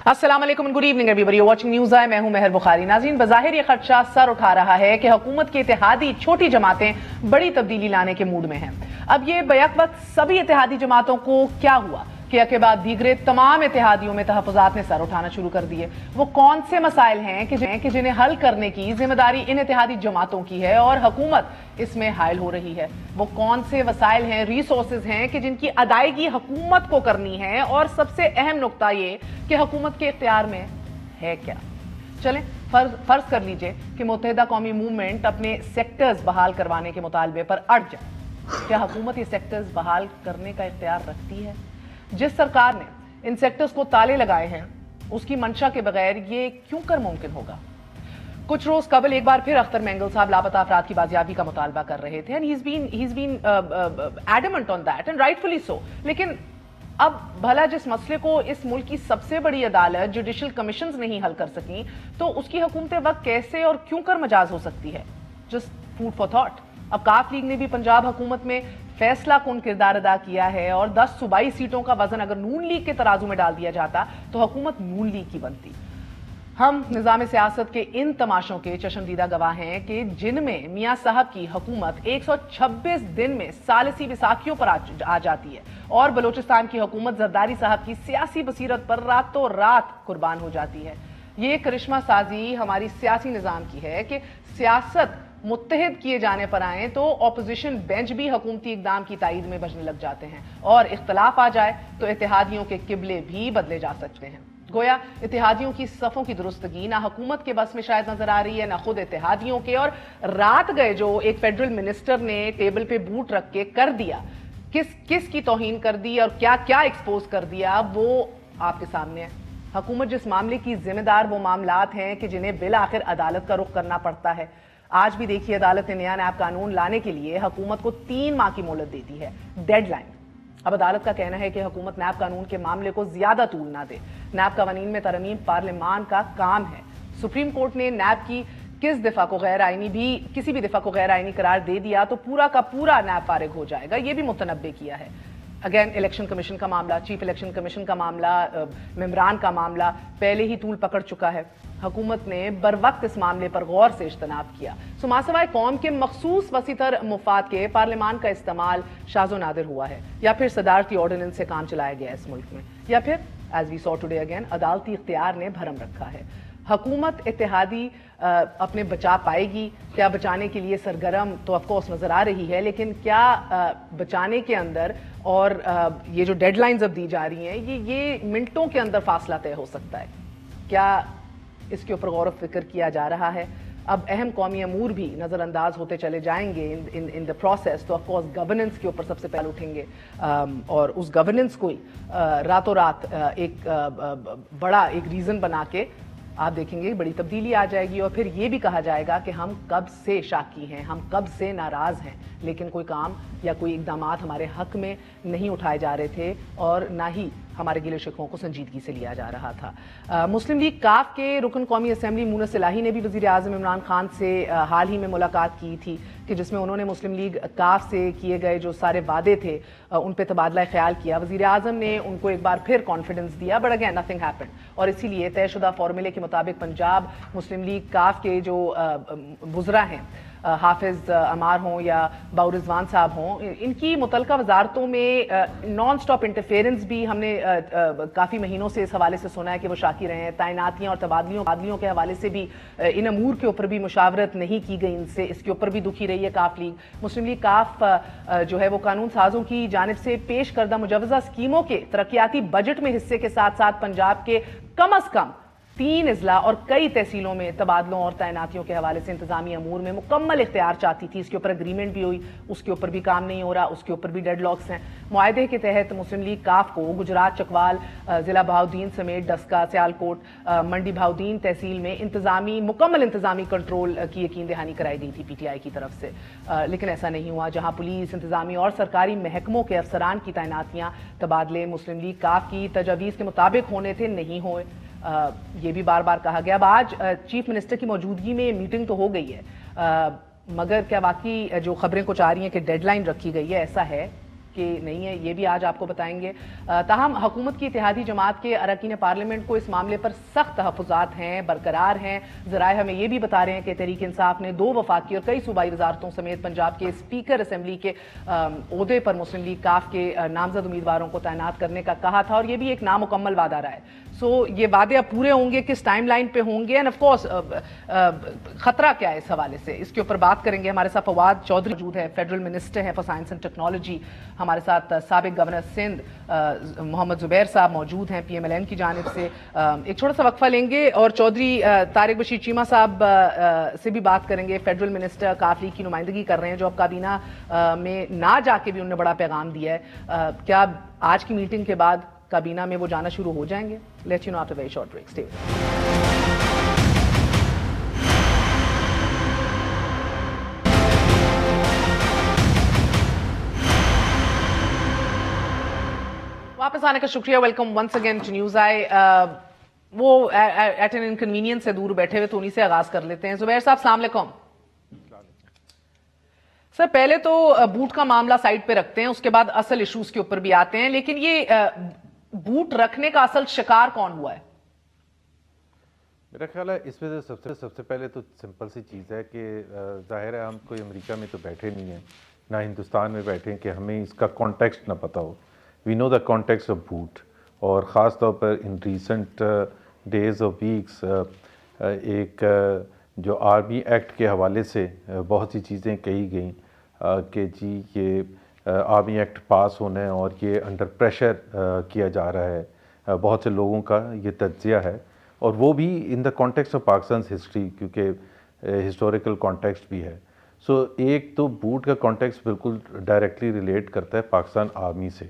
अस्सलाम वालेकुम, good evening everybody, watching NewsEye। मैं हूं महर बुखारी। नाज़रीन, बज़ाहिर ये खदशा सर उठा रहा है कि हुकूमत के इत्तेहादी छोटी जमातें बड़ी तब्दीली लाने के मूड में हैं। अब ये बैक वक्त सभी इत्तेहादी जमातों को क्या हुआ कि के बाद दीगरे तमाम इत्तेहादियों में तहफ़्फ़ुज़ात ने सर उठाना शुरू कर दिए। वो कौन से मसाइल हैं कि जिन्हें हल करने की जिम्मेदारी इन इत्तेहादी जमातों की है और हुकूमत इसमें हायल हो रही है? वो कौन से वसाइल हैं, रिसोर्सेज हैं कि जिनकी अदायगी हुकूमत को करनी है? और सबसे अहम नुकता ये कि हुकूमत के इख्तियार में है क्या? चलें फर्ज कर लीजिए कि मुत्तहिदा कौमी मूवमेंट अपने सेक्टर्स बहाल करवाने के मुतालबे पर अड़ जाए। क्या हुकूमत ये सेक्टर्स बहाल करने का इख्तियार रखती है? जिस सरकार ने इन सेक्टर्स को ताले लगाए हैं उसकी मंशा के बगैर ये क्यों कर मुमकिन होगा? कुछ रोज कबल एक बार फिर अख्तर मेंगल साहब लापता अफराद की बाजियाबी का मुतालबा कर रहे थे, and he is been adamant on that and rightfully so. लेकिन अब भला जिस मसले को इस मुल्क की सबसे बड़ी अदालत जुडिशल कमीशंस नहीं हल कर सकी, तो उसकी हुकूमत वक्त कैसे और क्यों कर मजाज हो सकती है? Just food for thought. अब काफ लीग ने भी पंजाब हुकूमत में फैसला कौन किरदार अदा किया है, और 10 सूबाई सीटों का वजन अगर नून लीग के तराजू में डाल दिया जाता तो हुकूमत नून लीग की बनती। हम निज़ाम सियासत के इन तमाशों के चशमदीदा गवाह हैं कि जिनमें मियाँ साहब की हुकूमत 126 दिन में सालिसी विसाखियों पर आ जाती है, और बलोचिस्तान की हुकूमत जरदारी साहब की सियासी बसीरत पर रातों रात कुर्बान हो जाती है। ये करिश्मा साजी हमारी सियासी निज़ाम की है कि सियासत मुत्तहिद किए जाने पर आए तो ऑपोजिशन बेंच भी हुकूमती इकदाम की तायीद में बजने लग जाते हैं, और इख्तलाफ आ जाए तो इत्तेहादियों के किबले भी बदले जा सकते हैं। गोया इत्तेहादियों की सफ़ों की दुरुस्तगी ना हुकूमत के बस में शायद नजर आ रही है, ना खुद इत्तेहादियों के। और रात गए जो एक फेडरल मिनिस्टर ने टेबल पे बूट रख के कर दिया, किस की तौहीन कर दी और क्या क्या एक्सपोज कर दिया, वो आपके सामने है। हुकूमत जिस मामले की जिम्मेदार वो मामलात हैं कि जिन्हें बिल आखिर अदालत का रुख करना पड़ता है। आज भी देखिए, अदालत ने नया नैब कानून लाने के लिए हुकूमत को 3 माह की मोहलत दे दी है, डेडलाइन। अब अदालत का कहना है कि हुकूमत नैब कानून के मामले को ज्यादा तूल ना दे। नैब कवानीन में तरमीम पार्लियामान का काम है। सुप्रीम कोर्ट ने नैब की किसी भी दफा को गैर आईनी करार दे दिया तो पूरा का पूरा नैब फारिग हो जाएगा, यह भी मुतनब्बे किया है। अगेन इलेक्शन कमीशन का मामला, चीफ इलेक्शन कमीशन का मामला, मेम्बरान का मामला पहले ही तूल पकड़ चुका है। हुकूमत ने बर वक्त इस मामले पर गौर से इज्तनाब किया। मासवाए कौम के मखसूस वसीतर मुफाद के पार्लियामान का इस्तेमाल शाज़ो नादिर हुआ है, या फिर सदारती ऑर्डिनेंस से काम चलाया गया इस मुल्क में, या फिर as we saw today again अदालती इख्तियार ने भरम रखा है। हुकूमत इत्तेहादी अपने बचा पाएगी? क्या बचाने के लिए सरगर्म तो ऑफकोर्स नजर आ रही है, लेकिन क्या बचाने के अंदर और ये जो डेडलाइंस अब दी जा रही हैं ये मिनटों के अंदर फासला तय हो सकता है? क्या इसके ऊपर गौर फिक्र किया जा रहा है? अब अहम कौमी अमूर भी नज़रअंदाज होते चले जाएंगे इन द प्रोसेस, तो ऑफकोर्स गवर्नेंस के ऊपर सबसे पहले उठेंगे, और उस गवर्नेंस को ही रातों रात एक बड़ा एक रीज़न बना के आप देखेंगे बड़ी तब्दीली आ जाएगी। और फिर ये भी कहा जाएगा कि हम कब से शाकी हैं, हम कब से नाराज़ हैं, लेकिन कोई काम या कोई इक़दामात हमारे हक में नहीं उठाए जा रहे थे, और ना ही हमारे गिले शिकवों को संजीदगी से लिया जा रहा था। मुस्लिम लीग काफ के रुकन कौमी असम्बली मुनस इलाही ने भी वज़ीर आज़म इमरान खान से हाल ही में मुलाकात की थी, कि जिसमें उन्होंने मुस्लिम लीग काफ से किए गए जो सारे वादे थे उन पर तबादला ख्याल किया। वज़ीर आज़म ने उनको एक बार फिर कॉन्फिडेंस दिया, बट अगेन नथिंग हैपेंड, और इसीलिए तयशुदा फार्मूले के मुताबिक पंजाब मुस्लिम लीग काफ के जो बुज़रा हैं, हाफिज अमार हों या बाउरिजवान साहब हों, इनकी मुतलका वजारतों में नॉन स्टॉप इंटरफेरेंस भी हमने काफ़ी महीनों से इस हवाले से सुना है कि वो शाकी रहे हैं। तैनातियाँ और तबादलियों के हवाले से भी इन अमूर के ऊपर भी मुशावरत नहीं की गई इनसे, इसके ऊपर भी दुखी रही है काफ लीग। मुस्लिम लीग काफ जो है वो कानून साजों की जानिब से पेश करदा मुजवजा स्कीमों के तरक्याती बजट में हिस्से के साथ साथ पंजाब के कम अज कम 3 अजला और कई तहसीलों में तबादलों और तैनातियों के हवाले से इंतजामी अमूर में मुकम्मल इख्तियार चाहती थी। इसके ऊपर एग्रीमेंट भी हुई, उसके ऊपर भी काम नहीं हो रहा, उसके ऊपर भी डेडलॉक्स हैं। मुआहदे के तहत मुस्लिम लीग काफ को गुजरात, चकवाल, जिला बहाउद्दीन समेत डस्का, सियालकोट, मंडी बहाउद्दीन तहसील में मुकम्मल इंतजामी कंट्रोल की यकीन दहानी कराई गई थी PTI की तरफ से, लेकिन ऐसा नहीं हुआ। जहाँ पुलिस, इंतजामी और सरकारी महकमों के अफसरान की तैनातियाँ, तबादले मुस्लिम लीग काफ की तजावीज़ के मुताबिक होने थे, नहीं हुए। ये भी बार बार कहा गया। अब आज चीफ मिनिस्टर की मौजूदगी में मीटिंग तो हो गई है, मगर क्या वाकई जो खबरें कुछ आ रही हैं कि डेडलाइन रखी गई है, ऐसा है? के नहीं है, ये भी आज आपको बताएंगे। ताहम हुकूमत की इत्तेहादी जमात के अरकान पार्लियामेंट को इस मामले पर सख्त तहफ़्फ़ुज़ात हैं, बरकरार हैं। ज़राए हमें ये भी बता रहे हैं कि तहरीक इंसाफ ने 2 वफाकी और कई सूबाई वजारतों समेत पंजाब के स्पीकर असम्बली के ओहदे पर मुस्लिम लीग काफ के नामजद उम्मीदवारों को तैनात करने का कहा था, और ये भी एक नामुकम्मल वादा रहा है। सो ये वादे अब पूरे होंगे, किस टाइम लाइन पे होंगे, एंड ऑफ कोर्स खतरा क्या है इस हवाले से, इसके ऊपर बात करेंगे। हमारे साथ फवाद चौधरी मौजूद है, फेडरल मिनिस्टर हैं फॉर साइंस एंड टेक्नोलॉजी। हमारे साथ साबिक गवर्नर सिंध मोहम्मद जुबैर साहब मौजूद हैं PMLN की जानिब से। एक छोटा सा वक्फा लेंगे और चौधरी तारिक बशीर चीमा साहब से भी बात करेंगे। फेडरल मिनिस्टर काफ लीग की नुमाइंदगी कर रहे हैं, जो अब काबीना में ना जाके भी उन्होंने बड़ा पैगाम दिया है। क्या आज की मीटिंग के बाद काबीना में वो जाना शुरू हो जाएंगे? Let's you know after very short break. Stay वापस आने का शुक्रिया। Welcome once again to News I. वो एट एन इनकन्वीनियंस से दूर बैठे हुए, तो उन्हीं से आगाज कर लेते हैं। जुबैर साहब अस्सलाम वालेकुम। सर पहले तो बूट का मामला साइड पे रखते हैं, उसके बाद असल इश्यूज के ऊपर भी आते हैं, लेकिन ये बूट रखने का असल शिकार कौन हुआ है? मेरा ख्याल है इसमें सबसे पहले तो सिंपल सी चीज़ है कि जाहिर है हम कोई अमेरिका में तो बैठे नहीं हैं, ना हिंदुस्तान में बैठे हैं कि हमें इसका कॉन्टेक्स्ट ना पता हो। We know the context of boot, और ख़ास तौर पर इन रीसेंट डेज और वीक्स एक जो आर्मी एक्ट के हवाले से बहुत सी चीज़ें कही गई कि जी ये आर्मी एक्ट पास होना है और ये अंडर प्रेशर किया जा रहा है। बहुत से लोगों का ये तज्जिया है, और वो भी in the context of Pakistan history, क्योंकि हिस्टोरिकल कॉन्टेक्स्ट भी है। सो एक तो बूट का कॉन्टेक्स्ट बिल्कुल डायरेक्टली रिलेट करता है पाकिस्तान आर्मी से,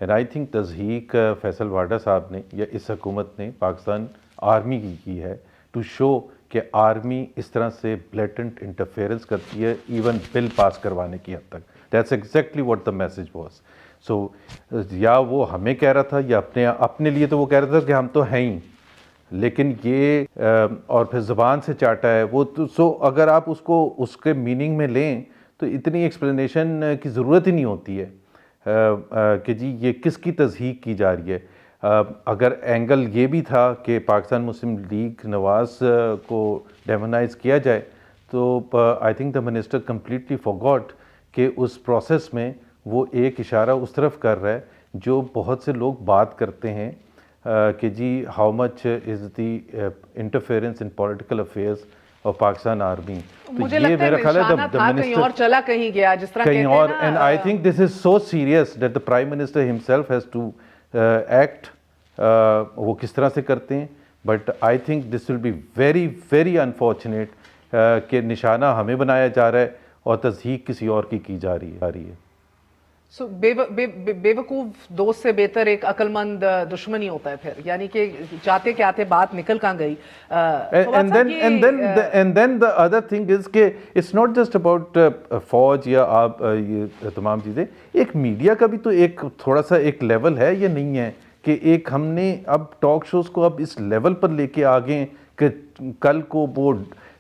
एंड आई थिंक तज़हीक फैसल वाडा साहब ने या इस हुकूमत ने पाकिस्तान आर्मी की है टू शो कि आर्मी इस तरह से ब्लेटेंट इंटरफेरेंस करती है, इवन बिल पास करवाने की हद तक। That's exactly what the message was. So या वो हमें कह रहा था या अपने लिए तो वो कह रहा था कि हम तो हैं ही, लेकिन ये और फिर ज़बान से चाटा है वो तो। सो अगर आप उसको उसके मीनिंग में लें तो इतनी एक्सप्लेनेशन की ज़रूरत ही नहीं होती है कि जी ये किसकी तज़हीक की जा रही है। अगर एंगल ये भी था कि पाकिस्तान मुस्लिम लीग नवाज़ को डेमोनाइज़ किया जाए, तो I think the minister completely forgot कि उस प्रोसेस में वो एक इशारा उस तरफ कर रहा है जो बहुत से लोग बात करते हैं कि जी how much is the interference in political affairs of Pakistan army. मुझे लगता है निशाना था कहीं और चला कहीं गया, जिस तरह कहीं और। And I think this is so serious that the prime minister himself has to act. वो किस तरह से करते हैं, but I think this will be very very unfortunate कि निशाना हमें बनाया जा रहा है और तज़हीक किसी और की जा रही है। सो बेवकूफ दोस्त से बेहतर एक अक्लमंद दुश्मन ही होता है फिर, यानी कि चाहते क्या थे बात निकल कहाँ गई। and then the other thing is कि it's not just about फौज या आप ये तमाम चीज़ें, एक मीडिया का भी तो एक थोड़ा सा एक लेवल है या नहीं है कि एक हमने अब टॉक शोज़ को अब इस लेवल पर लेके आ गए कि कल को वो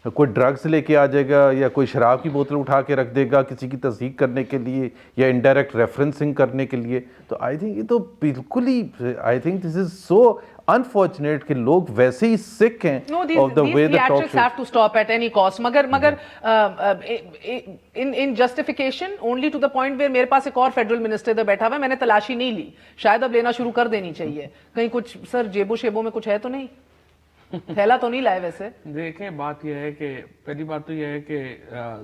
कोई ड्रग्स लेके आ जाएगा या कोई शराब की बोतल उठा के रख देगा किसी की तस्दीक करने के लिए या इनडायरेक्ट रेफरेंसिंग करने के लिए। तो आई थिंक ये तो बिल्कुल ही, I think this is so unfortunate कि लोग वैसे ही सिक हैं of the way the talk show have to stop at any cost. मगर in justification only to the point where मेरे पास एक और फेडरल मिनिस्टर इधर बैठा हुआ है, मैंने तलाशी नहीं ली, शायद अब लेना शुरू कर देनी चाहिए। कहीं कुछ सर जेबो शेबो में कुछ है तो नहीं, थैला तो नहीं लाए? वैसे देखें, बात यह है कि पहली बात तो यह है कि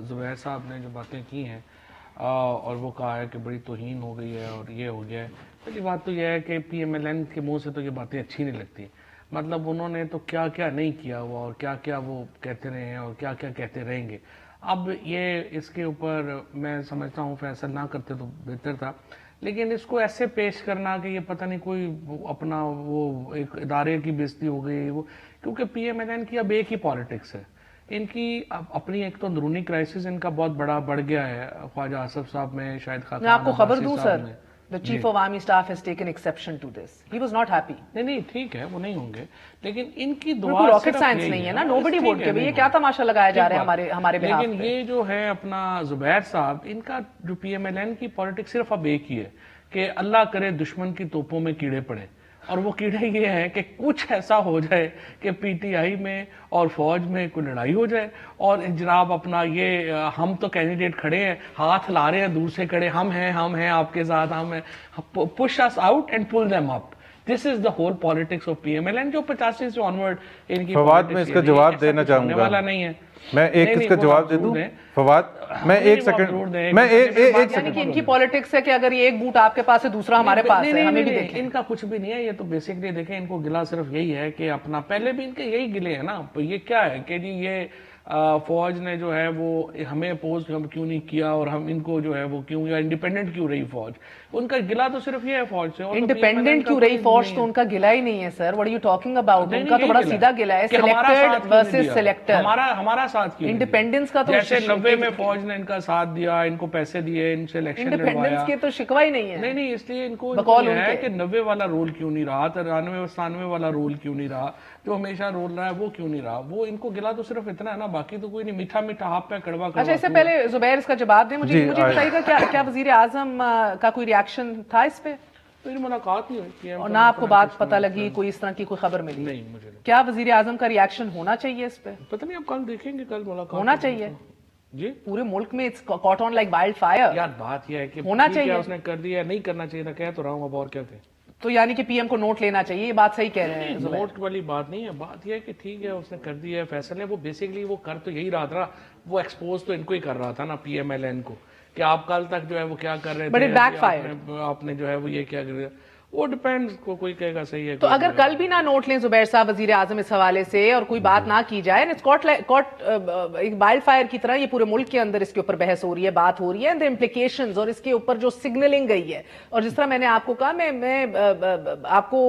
जुबैर साहब ने जो बातें की हैं और वो कहा है कि बड़ी तौहीन हो गई है और ये हो गया है। पहली बात तो यह है कि PMLN के मुंह से तो ये बातें अच्छी नहीं लगती। मतलब उन्होंने तो क्या क्या नहीं किया हुआ और क्या क्या वो कहते रहे हैं और क्या क्या कहते रहेंगे। अब ये इसके ऊपर मैं समझता हूँ फैसला ना करते तो बेहतर था, लेकिन इसको ऐसे पेश करना कि ये पता नहीं कोई अपना वो एक इदारे की बेइज्जती हो गई वो, क्योंकि PMLN की अब एक ही पॉलिटिक्स है। इनकी अपनी एक तो अंदरूनी क्राइसिस इनका बहुत बड़ा बढ़ गया है। ख्वाजा आसफ साहब में, शायद मैं आपको खबर दूं sir, The chief of army staff has taken exception to this. He was not happy. नहीं ठीक है, वो नहीं होंगे, लेकिन इनकी दुआ बिल्कुल रॉकेट साइंस नहीं है ना, nobody बोल के भी ये क्या तमाशा लगाया जा रहा है हमारे बिहाफ लेकिन ये जो है अपना जुबैर साहब, इनका जो PMLN की पॉलिटिक्स सिर्फ अब एक ही है कि अल्लाह करे दुश्मन की तोपों में कीड़े पड़े, और वो कीड़े ये हैं कि कुछ ऐसा हो जाए कि PTI में और फौज में कोई लड़ाई हो जाए, और जनाब अपना ये हम तो कैंडिडेट खड़े हैं, हाथ ला रहे हैं दूर से खड़े, हम हैं आपके साथ, हम हैं, push us out and pull them up. This is the whole politics of PMLN जो 85 से ऑनवर्ड इनकी फवाद में इसका जवाब देना चाहूंगा वाला नहीं है. मैं एक इसका जवाब दे दूं फवाद, मैं एक सेकंड, मैं एक यानी कि इनकी पॉलिटिक्स है कि अगर ये एक बूट आपके पास है दूसरा हमारे पास है, हमें भी देखें. इनका कुछ भी नहीं है, ये तो बेसिकली देखें, इनको गिला सिर्फ यही है कि अपना, पहले भी इनके यही गिले हैं ना, ये क्या है कि जी ये फौज ने जो है वो हमें अपोज क्यों नहीं किया, और हम इनको जो है वो क्यों, या इंडिपेंडेंट क्यों रही फौज, उनका गिला तो सिर्फ ये है फौज से. इंडिपेंडेंट क्यों रही फौज, तो उनका गिला ही नहीं है sir. What are you talking about? उनका तो बड़ा सीधा गिला है, सिलेक्टेड वर्सेस सिलेक्टेड. हमारा साथ क्यों? इंडिपेंडेंस का तो जैसे 90 में फौज ने इनका साथ दिया, इनको पैसे दिए, इनसे इलेक्शन लड़वाया. इंडिपेंडेंस के तो शिकवा ही नहीं है. नहीं इसलिए इनको है कि 90 वाला रोल क्यों नहीं रहा, 93 वाला रोल क्यों नहीं रहा, जो हमेशा रोल रहा है वो क्यों नहीं रहा. वो इनको गिला तो सिर्फ इतना है ना, बाकी तो कोई नहीं. मीठा मीठा हाथ पे कड़वा. अच्छा, इससे पहले जुबैर इसका जवाब दें, मुझे बताइएगा क्या वजीर आजम का कोई रिएक्शन था इस पे? मेरी मुलाकात नहीं हुई और ना आपको बात पता लगी, कोई इस तरह की कोई खबर मिली? नहीं मुझे. क्या वजीर आजम का रिएक्शन होना चाहिए इस पे? पता नहीं, अब कल देखेंगे, कल मुलाकात होना चाहिए जी. पूरे मुल्क में it's caught on like wild fire. यार बात यह है कि होना चाहिए, उसने कर दिया, नहीं करना चाहिए था, कह तो रहा हूँ, अब और क्या थे. तो यानी कि पीएम को नोट लेना चाहिए, ये बात सही कह रहे हैं? नोट वाली बात नहीं है, बात यह है कि ठीक है उसने कर दिया है फैसले, वो बेसिकली वो कर तो यही रहा था, वो एक्सपोज तो इनको ही कर रहा था ना PMLN को, कि आप कल तक जो है वो क्या कर रहे थे, आपने जो है वो ये क्या कर रहे. वो डिपेंड्स, कोई कहेगा सही है. तो अगर कल भी ना नोट लें जुबैर साहब वजीर आजम इस हवाले से, और कोई बात ना की जाए, एक वाइल्ड फायर की तरह ये पूरे मुल्क के अंदर इसके ऊपर बहस हो रही है, बात हो रही है, एंड द इम्प्लीकेशंस, और इसके ऊपर जो सिग्नलिंग गई है, और जिस तरह मैंने आपको कहा, मैं आपको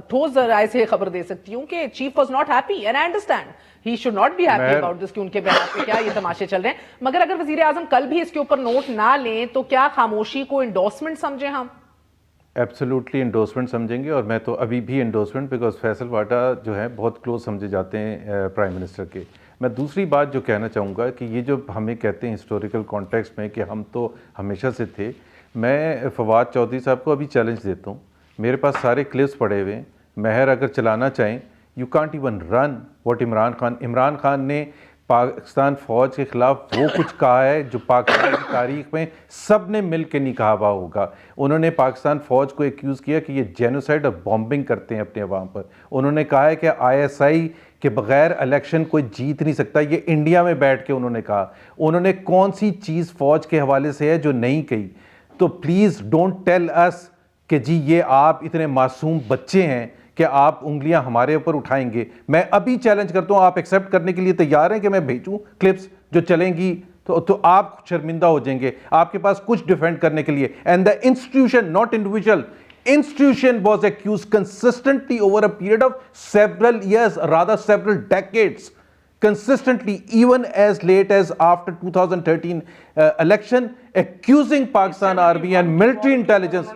ठोस राय से खबर दे सकती हूँ कि chief was not happy, and I understand he should not be happy about this, कि उनके बिहाफ पे क्या ये तमाशे चल रहे हैं. मगर अगर वजीर आजम कल भी इसके ऊपर नोट ना लें, तो क्या खामोशी को इंडोर्समेंट समझें हम? एब्सोल्युटली इंडोर्समेंट समझेंगे, और मैं तो अभी भी इंडोर्समेंट, बिकॉज फैसल वाटा जो है बहुत क्लोज समझे जाते हैं प्राइम मिनिस्टर के. मैं दूसरी बात जो कहना चाहूँगा कि ये जो हमें कहते हैं हिस्टोरिकल कॉन्टेक्स्ट में कि हम तो हमेशा से थे, मैं फवाद चौधरी साहब को अभी चैलेंज देता हूँ. मेरे पास सारे क्लिप्स पड़े हुए हैं, महर अगर चलाना चाहें, you can't even run what Imran Khan ने पाकिस्तान फ़ौज के ख़िलाफ़ वो कुछ कहा है जो पाकिस्तान की तारीख़ में सब ने मिल के नहीं कहा हुआ होगा. उन्होंने पाकिस्तान फ़ौज को एक्यूज़ किया कि ये जेनोसाइड और बॉम्बिंग करते हैं अपने अवाम पर. उन्होंने कहा है कि ISI के बग़ैर इलेक्शन कोई जीत नहीं सकता, ये इंडिया में बैठ के उन्होंने कहा. उन्होंने कौन सी चीज़ फ़ौज के हवाले से है जो नहीं कही? तो प्लीज़ डोंट टेल अस कि जी ये आप इतने मासूम बच्चे हैं कि आप उंगलियां हमारे ऊपर उठाएंगे. मैं अभी चैलेंज करता हूं, आप एक्सेप्ट करने के लिए तैयार हैं कि मैं भेजूं क्लिप्स जो चलेंगी? तो आप शर्मिंदा हो जाएंगे. आपके पास कुछ डिफेंड करने के लिए. And the institution, not individual, institution was accused consistently over a period of several years, rather several decades, consistently, even as late as after 2013 election, accusing Pakistan Army and military intelligence.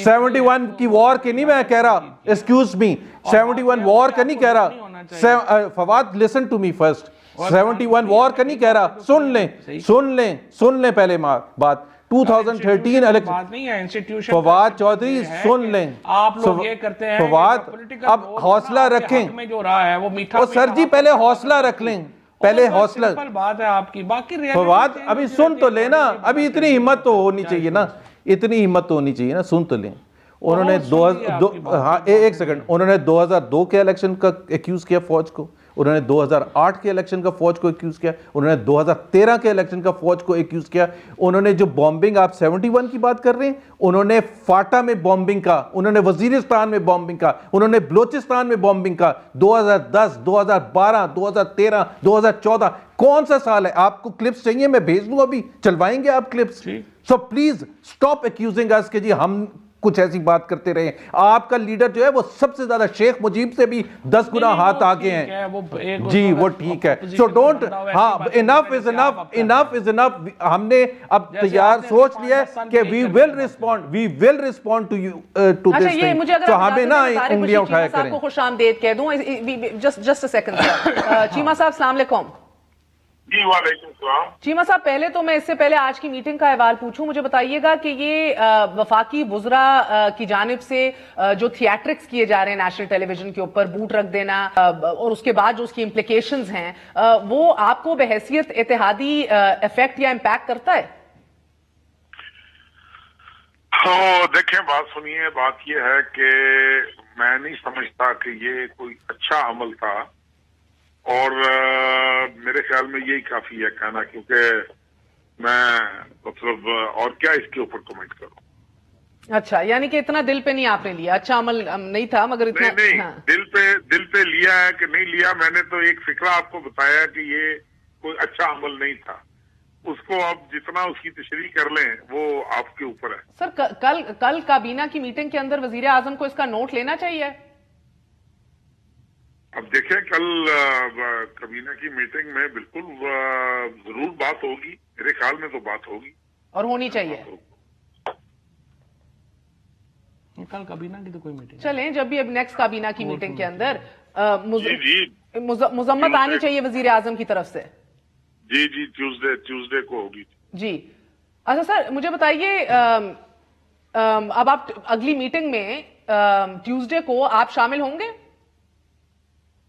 71 की war के नहीं मैं कह रहा, excuse me, 71 war का नहीं कह रहा. Fawad listen to me first. 71 war का नहीं कह रहा, सुन लें पहले बात. 2013 इलेक्शन, फवाद चौधरी सुन लें, आप लोग ये करते हैं फवाद अब हौसला रखें में जो रहा है वो मीठा. सर जी पहले हौसला रख लें, पहले हौसला. बात है आपकी, बाकी फवाद अभी सुन तो लेना, अभी इतनी हिम्मत तो होनी चाहिए ना, इतनी हिम्मत तो होनी चाहिए ना, सुन तो लें. उन्होंने एक सेकंड, उन्होंने 2002 के इलेक्शन का एक्यूज किया फौज को, उन्होंने 2008 के इलेक्शन का फौज को एक्यूज किया, उन्होंने 2013 के इलेक्शन का फौज को एक्यूज किया. उन्होंने जो बॉम्बिंग, आप 71 की बात कर रहे हैं, उन्होंने फाटा में बॉम्बिंग का, उन्होंने वजीरिस्तान में बॉम्बिंग का, उन्होंने बलोचिस्तान में बॉम्बिंग का. 2010, 2012, 2013, 2014, कौन सा साल है? आपको क्लिप्स चाहिए? मैं भेज दूं, अभी चलवाएंगे आप clips. So please stop accusing us कि जी हम کچھ ایسی بات کرتے رہے. آپ کا لیڈر جو ہے وہ سب سے زیادہ شیخ مجیب سے بھی 10 گنا ہاتھ آگے ہیں. جی وہ ٹھیک ہے. سو ڈونٹ, ہاں انف از انف, انف از انف. ہم نے اب تیار سوچ لیا ہے کہ we will respond to you to this thing. تو ہمیں نہ انگلیاں اٹھایا کریں. کو خوش آمدید کہہ دوں. جسٹ اے سیکنڈ سر. چیمہ صاحب السلام علیکم. جی وعلیکم السلام. چیمہ صاحب پہلے تو میں اس سے پہلے آج کی میٹنگ کا احوال پوچھوں, مجھے بتائیے گا کہ یہ وفاقی وزراء کی جانب سے جو تھیٹرکس کیے جا رہے ہیں نیشنل ٹیلی ویژن کے اوپر, بوٹ رکھ دینا اور اس کے بعد جو اس کی امپلیکیشنز ہیں, وہ آپ کو بحیثیت اتحادی افیکٹ یا امپیکٹ کرتا ہے؟ دیکھیں بات سنیے, بات یہ ہے کہ میں نہیں سمجھتا کہ یہ کوئی اچھا عمل تھا, اور میرے خیال میں یہی کافی ہے کہنا, کیونکہ میں مطلب اور کیا اس کے اوپر کمنٹ کروں. اچھا, یعنی کہ اتنا دل پہ نہیں آپ نے لیا, اچھا عمل نہیں تھا مگر اتنا نہیں, دل پہ لیا ہے کہ نہیں لیا, میں نے تو ایک فکرہ آپ کو بتایا کہ یہ کوئی اچھا عمل نہیں تھا. اس کو آپ جتنا اس کی تشریح کر لیں وہ آپ کے اوپر ہے. سر کل کابینہ کی میٹنگ کے اندر وزیر اعظم کو اس کا نوٹ لینا چاہیے. اب دیکھیں کل کابینہ کی میٹنگ میں بالکل ضرور بات ہوگی, میرے خیال میں تو بات ہوگی اور ہونی چاہیے. کل کابینہ کی تو کوئی میٹنگ چلیں, جب بھی اب نیکسٹ کابینہ کی میٹنگ کے اندر جی مذمت آنی چاہیے وزیر اعظم کی طرف سے. جی ٹیوزڈے کو ہوگی. جی اچھا سر, مجھے بتائیے اب آپ اگلی میٹنگ میں ٹیوزڈے کو آپ شامل ہوں گے؟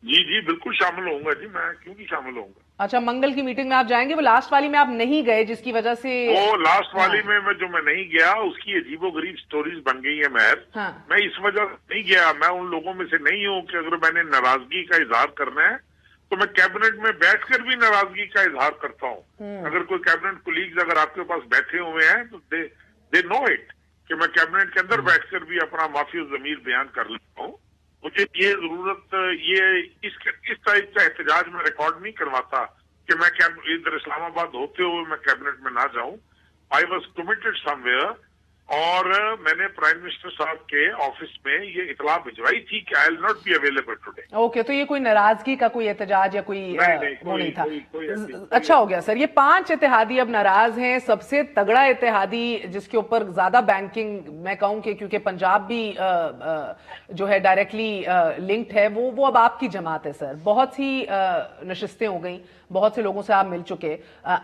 جی بالکل شامل ہوں گا. جی میں کیوں نہیں شامل ہوں گا. اچھا, منگل کی میٹنگ میں آپ جائیں گے. وہ لاسٹ والی میں آپ نہیں گئے جس کی وجہ سے, وہ لاسٹ والی میں جو میں نہیں گیا اس کی عجیب و غریب سٹوریز بن گئی ہیں. میں اس وجہ سے نہیں گیا, میں ان لوگوں میں سے نہیں ہوں کہ اگر میں نے ناراضگی کا اظہار کرنا ہے تو میں کیبنٹ میں بیٹھ کر بھی ناراضگی کا اظہار کرتا ہوں. اگر کوئی کیبنٹ کولیگز اگر آپ کے پاس بیٹھے ہوئے ہیں تو دے نو اٹ کہ میں کیبنٹ کے اندر بیٹھ کر بھی اپنا معافی و ضمیر بیان کر لیتا ہوں. مجھے یہ ضرورت, یہ اس ٹائپ کا احتجاج میں ریکارڈ نہیں کرواتا کہ میں ادھر اسلام آباد ہوتے ہوئے میں کیبنٹ میں نہ جاؤں. I was committed some where, اور میں نے پرائم منسٹر صاحب کے آفس میں یہ اطلاع بھجوائی تھی کہ I will not be available today. Okay, تو یہ کوئی ناراضگی کا کوئی احتجاج یا کوئی وہ نہیں تھا. اچھا ہو گیا سر. یہ 5 اتحادی اب ناراض ہیں. سب سے تگڑا اتحادی جس کے اوپر زیادہ بینکنگ میں کہوں کہ کیونکہ پنجاب بھی جو ہے ڈائریکٹلی لنکڈ ہے, وہ اب آپ کی جماعت ہے سر. بہت سی نشستیں ہو گئیں, بہت سے لوگوں سے آپ مل چکے.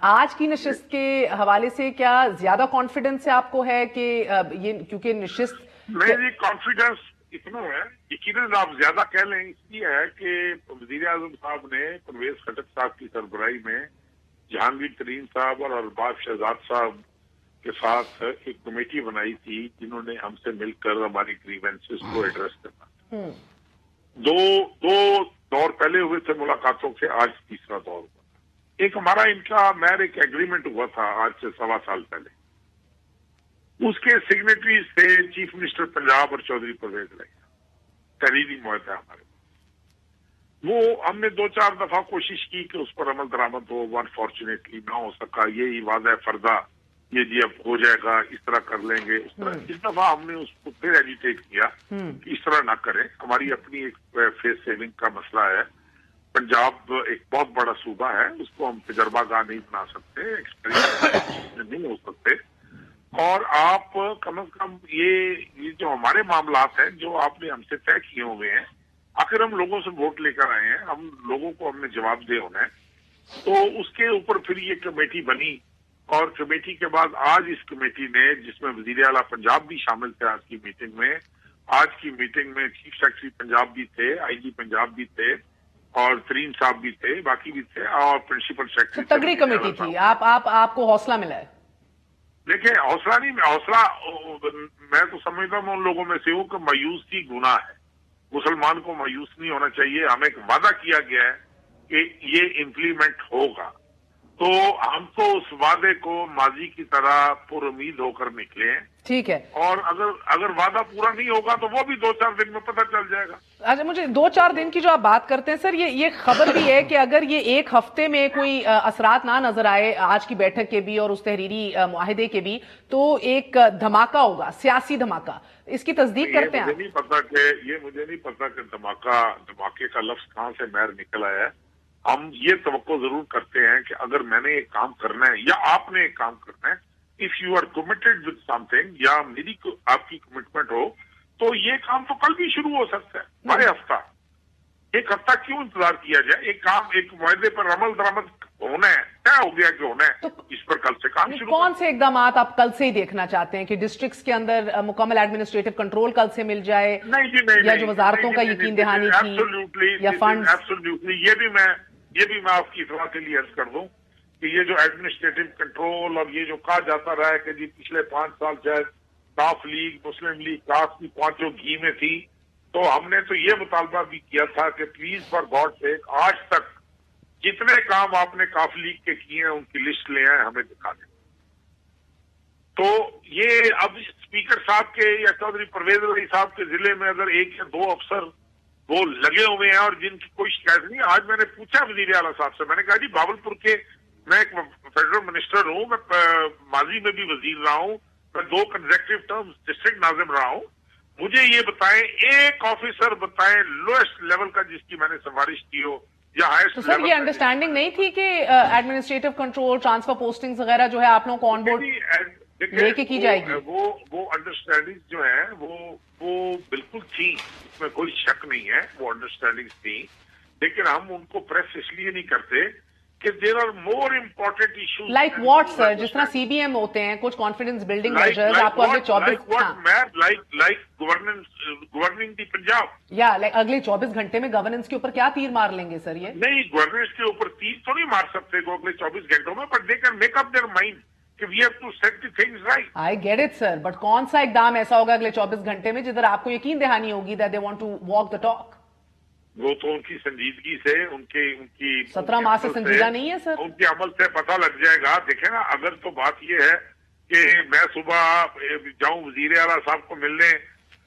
آج کی نشست کے حوالے سے کیا زیادہ کانفیڈنس آپ کو ہے کہ یہ کیونکہ نشست میری کانفیڈنس اتنا ہے, یقیناً آپ زیادہ کہہ لیں, اس لیے ہے کہ وزیر اعظم صاحب نے پرویز خٹک صاحب کی سربراہی میں جہانگیر ترین صاحب اور الباز شہزاد صاحب کے ساتھ ایک کمیٹی بنائی تھی جنہوں نے ہم سے مل کر ہماری گریونسز کو ایڈریس کرنا. دو دور پہلے ہوئے تھے ملاقاتوں کے, آج تیسرا دور ہوا. ایک ہمارا ان کا ایک ایگریمنٹ ہوا تھا آج سے 1.25 سال پہلے. اس کے سگنیٹریز تھے چیف منسٹر پنجاب اور چودھری پرویز رائے. تحریری معاہدہ ہمارے, وہ ہم نے 2-4 دفعہ کوشش کی کہ اس پر عمل درآمد ہو. انفارچونیٹلی نہ ہو سکا. یہی وعدہ فرضہ, یہ جی اب ہو جائے گا, اس طرح کر لیں گے, اس طرح. اس دفعہ ہم نے اس کو پھر ایجیٹیٹ کیا کہ اس طرح نہ کریں. ہماری اپنی ایک فیس سیونگ کا مسئلہ ہے. پنجاب ایک بہت بڑا صوبہ ہے, اس کو ہم تجربہ گاہ نہیں بنا سکتے, ایکسپیرینس نہیں ہو سکتے. اور آپ کم از کم یہ جو ہمارے معاملات ہیں جو آپ نے ہم سے طے کیے ہوئے ہیں, آخر ہم لوگوں سے ووٹ لے کر آئے ہیں, ہم لوگوں کو ہم نے جواب دے ہونا ہے. تو اس کے اوپر پھر یہ کمیٹی بنی, اور کمیٹی کے بعد آج اس کمیٹی نے, جس میں وزیر اعلیٰ پنجاب بھی شامل تھے آج کی میٹنگ میں, آج کی میٹنگ میں چیف سیکرٹری پنجاب بھی تھے, آئی جی پنجاب بھی تھے, اور ترین صاحب بھی تھے, باقی بھی تھے, اور پرنسپل سیکرٹری. تگڑی کمیٹی تھی. آپ کو حوصلہ ملا ہے؟ دیکھیں حوصلہ نہیں, حوصلہ میں تو سمجھتا ہوں ان لوگوں میں سے ہوں کہ مایوسی گناہ ہے. مسلمان کو مایوس نہیں ہونا چاہیے. ہمیں ایک وعدہ کیا گیا ہے کہ یہ امپلیمنٹ ہوگا, तो हमको उस वादे को माजी की तरह पुरुम्मीद होकर निकले हैं। ठीक है। और अगर वादा पूरा नहीं होगा तो वो भी 2-4 दिन में पता चल जाएगा। अच्छा, मुझे 2-4 दिन की जो आप बात करते हैं सर, ये खबर भी है कि अगर ये एक हफ्ते में कोई असरात ना नजर आए आज की बैठक के भी और उस तहरीरी मुआहिदे के भी, तो एक धमाका होगा, सियासी धमाका। इसकी तस्दीक करते हैं आप? मुझे नहीं पता कि धमाके का लफ्ज कहाँ से बाहर निकल आया है। हम ये तवक्को जरूर करते हैं कि अगर मैंने एक काम करना है या आपने एक काम करना है, if you are committed with something, या आपकी कमिटमेंट हो, तो ये काम तो कल भी शुरू हो सकता है। बाय हफ्ता, एक हफ्ता क्यों इंतजार किया जाए? एक काम, एक मुआहदे पर अमल दरामद होना है, तय हो गया कि होना है, तो इस पर कल से काम शुरू। कौन से इकदाम आप कल से ही देखना चाहते हैं कि डिस्ट्रिक्ट्स के अंदर मुकम्मल एडमिनिस्ट्रेटिव कंट्रोल कल से मिल जाए? नहीं जी, नहीं, या जो वजारतों का यकीन दहानी की, या फंड? एब्सोल्युटली, ये भी मैं आपकी इतला के लिए अर्ज कर दूं कि ये जो एडमिनिस्ट्रेटिव कंट्रोल और ये जो कहा जाता रहा है कि जी पिछले 5 साल शायद काफ लीग, मुस्लिम लीग, काफ की पांचों घी में थी, तो हमने तो ये मुतालबा भी किया था कि प्लीज फॉर गॉड सेक आज तक जितने काम आपने काफ लीग के किए हैं उनकी लिस्ट ले आए, हमें दिखा दें। तो ये अब स्पीकर साहब के या चौधरी परवेज अली साहब के जिले में अगर 1 या 2 अफसर वो लगे हुए हैं और जिनकी कोई शिकायत नहीं। आज मैंने पूछा वजीर आला साहब से, मैंने कहा जी बावलपुर के, मैं एक फेडरल मिनिस्टर हूँ, मैं माजी में भी वजीर रहा हूँ, मैं 2 कंसेक्यूटिव टर्म्स डिस्ट्रिक्ट नाजिम रहा हूँ, मुझे ये बताएं एक ऑफिसर बताएं लोएस्ट लेवल का जिसकी मैंने सिफारिश की हो या हाईएस्ट। तो सर ये अंडरस्टैंडिंग नहीं थी कि एडमिनिस्ट्रेटिव कंट्रोल, ट्रांसफर पोस्टिंग्स वगैरह जो है आप लोगों को ऑन बोर्ड लेके की जाएगी? वो अंडरस्टैंडिंग जो है वो बिल्कुल थी, इसमें कोई शक नहीं है, वो अंडरस्टैंडिंग थी, लेकिन हम उनको प्रेस इसलिए नहीं करते कि there are more important issues. Like what sir? जिस तरह सीबीएम होते हैं कुछ कॉन्फिडेंस बिल्डिंग मेजर्स, आपको अगले 24 गवर्निंग दी पंजाब, या अगले 24 घंटे में गवर्नेंस के ऊपर क्या तीर मार लेंगे सर? ये नहीं, गवर्नेंस के ऊपर तीर तो नहीं मार सकते वो अगले 24 घंटों में, but they can make up their mind कि we have to set the things right. I get it sir, but कौन सा इकदाम ऐसा होगा अगले 24 घंटे में जिधर आपको यकीन दहानी होगी that they want to walk the talk? वो तो उनकी संजीदगी से, उनकी 17 माह से संजीदा नहीं है सर, उनके अमल से पता लग जाएगा। देखे ना, अगर तो बात ये है कि मैं सुबह जाऊं वजीर आला साहब को मिलने,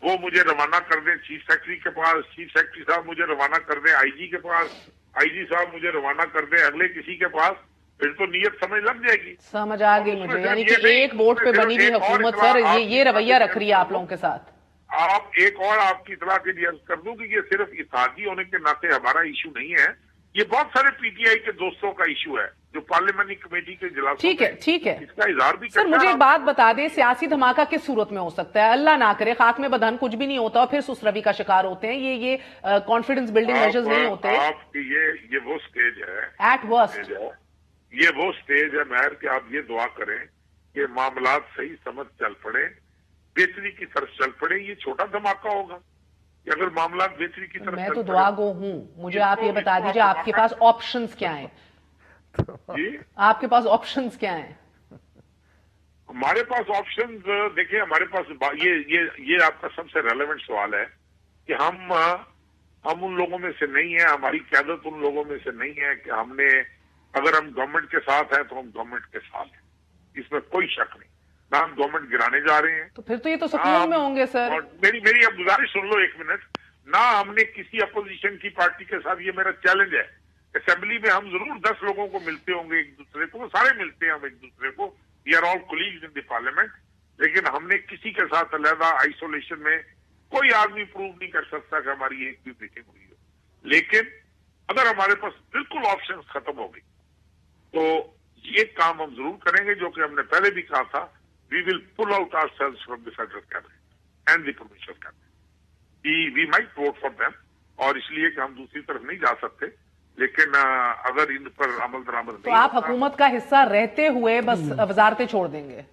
वो मुझे रवाना कर दें चीफ सेक्रेटरी के पास, चीफ सेक्रेटरी साहब मुझे रवाना कर दें आईजी के पास, आईजी साहब मुझे रवाना कर दें अगले किसी के पास, फिर तो नीयत समझ लग जाएगी। समझ आ गई मुझे, यानी कि एक वोट पे बनी हुई हुकूमत सर ये रवैया रख रही है आप लोगों के साथ। आप एक और आपकी इतला के लिए अर्ज कर दूं कि ये सिर्फ इत्तेहादी होने के नाते हमारा इशू नहीं है, ये बहुत सारे पीटीआई के दोस्तों का इशू है जो पार्लियामेंट्री कमेटी के इजलास। ठीक है, ठीक है, इसका इजहार भी सर। मुझे एक बात बता दें, सियासी धमाका किस सूरत में हो सकता है? अल्लाह ना करे, खाक में बदहन कुछ भी नहीं होता और फिर सुसरवी का शिकार होते हैं, ये कॉन्फिडेंस बिल्डिंग मेजर्स नहीं होते। ये वो स्टेज है, एट वर्स्ट ये वो स्टेज है महर कि आप ये दुआ करें कि मामलात सही समझ चल पड़े, बेहतरी की तरफ चल पड़े। ये छोटा धमाका होगा कि अगर मामलात बेहतरी की तरफ। मैं तो दुआ गो हूँ, मुझे आप ये बता दीजिए आपके पास ऑप्शंस क्या हैं? जी आपके पास ऑप्शंस क्या हैं? हमारे पास ऑप्शंस देखिए, हमारे पास ये आपका सबसे रेलेवेंट सवाल है कि हम उन लोगों में से नहीं है, हमारी क़यादत उन लोगों में से नहीं है कि हमने, अगर हम गवर्नमेंट के साथ हैं तो हम गवर्नमेंट के साथ हैं, इसमें कोई शक नहीं। ना हम गवर्नमेंट गिराने जा रहे हैं, तो फिर तो ये तो सुकून में होंगे सर। और मेरी अब गुजारिश सुन लो 1 मिनट। ना हमने किसी अपोजिशन की पार्टी के साथ, ये मेरा चैलेंज है, असेंबली में हम जरूर 10 लोगों को मिलते होंगे एक दूसरे को, सारे मिलते हैं हम एक दूसरे को, we are all colleagues in the parliament, लेकिन हमने किसी के साथ अलहदा आइसोलेशन में कोई आदमी प्रूव नहीं कर सकता कि हमारी एक भी मीटिंग हुई हो। लेकिन अगर हमारे पास बिल्कुल ऑप्शन खत्म हो गई तो ये काम हम जरूर करेंगे, जो कि हमने पहले भी कहा था, we will pull out ourselves from the federal cabinet and the provincial cabinet. We might vote for them, और इसलिए कि हम दूसरी तरफ नहीं जा सकते, लेकिन अगर इन पर अमल दरामद तो आप हुकूमत का हिस्सा रहते हुए बस वजारतें छोड़ देंगे?